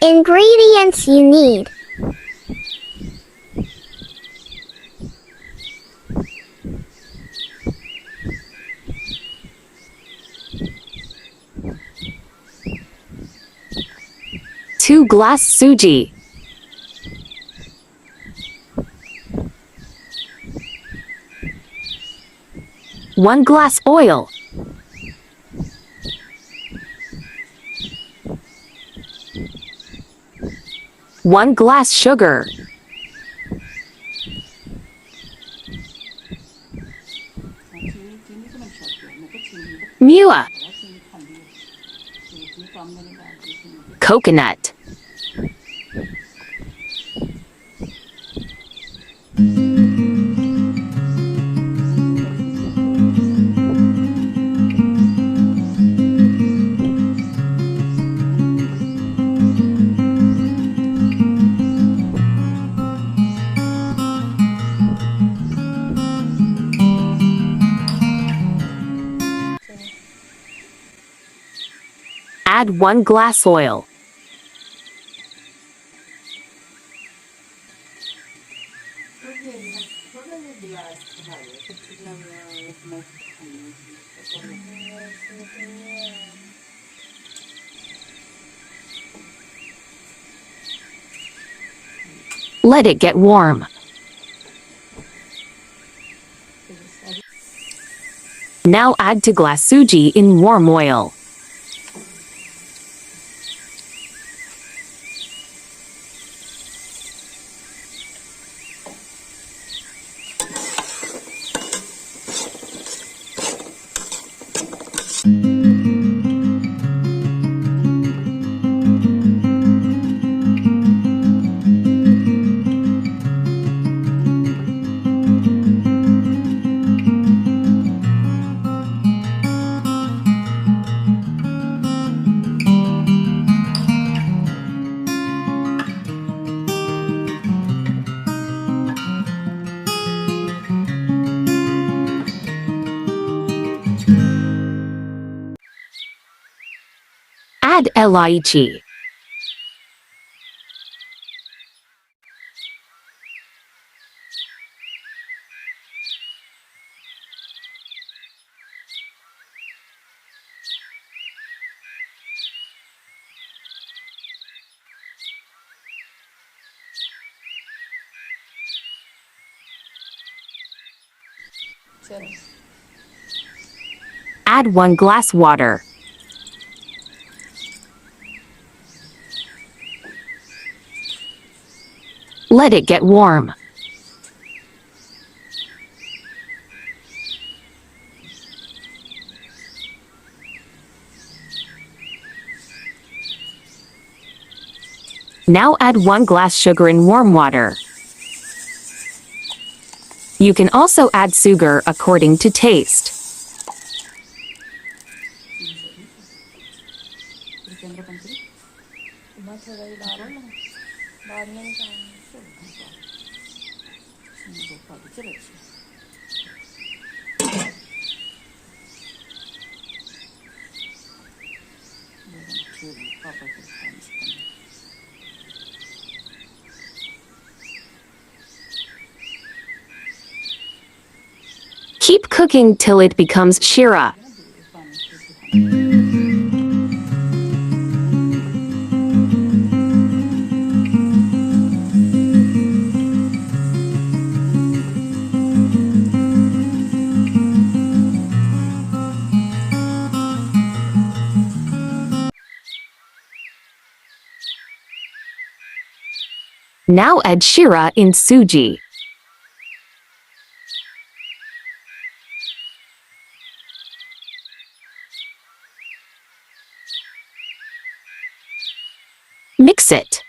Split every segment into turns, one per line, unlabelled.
Ingredients you need:
2 glass suji, 1 glass oil, 1 glass sugar, mua, coconut. Add 1 glass oil. Let it get warm. Now add 2 glass suji in warm oil. Add elaichi. Add 1 glass water. Let it get warm. Now add 1 glass sugar in warm water. You can also add sugar according to taste. Keep cooking till it becomes shira. Now add shira in suji. Mix it.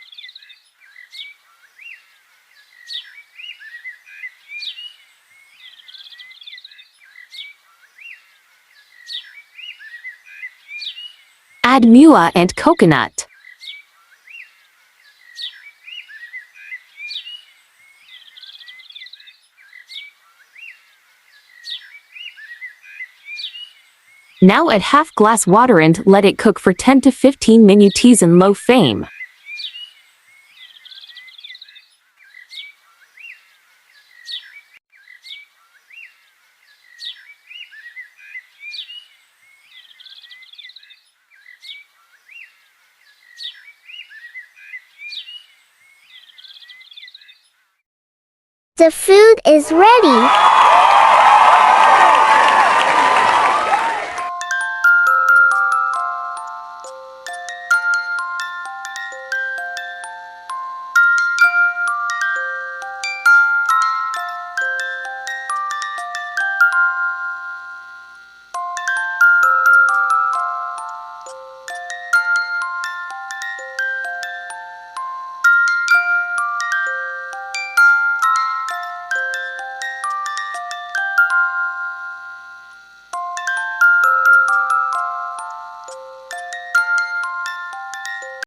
Add mua and coconut. Now add half glass water and let it cook for 10 to 15 minutes in low flame.
The food is ready.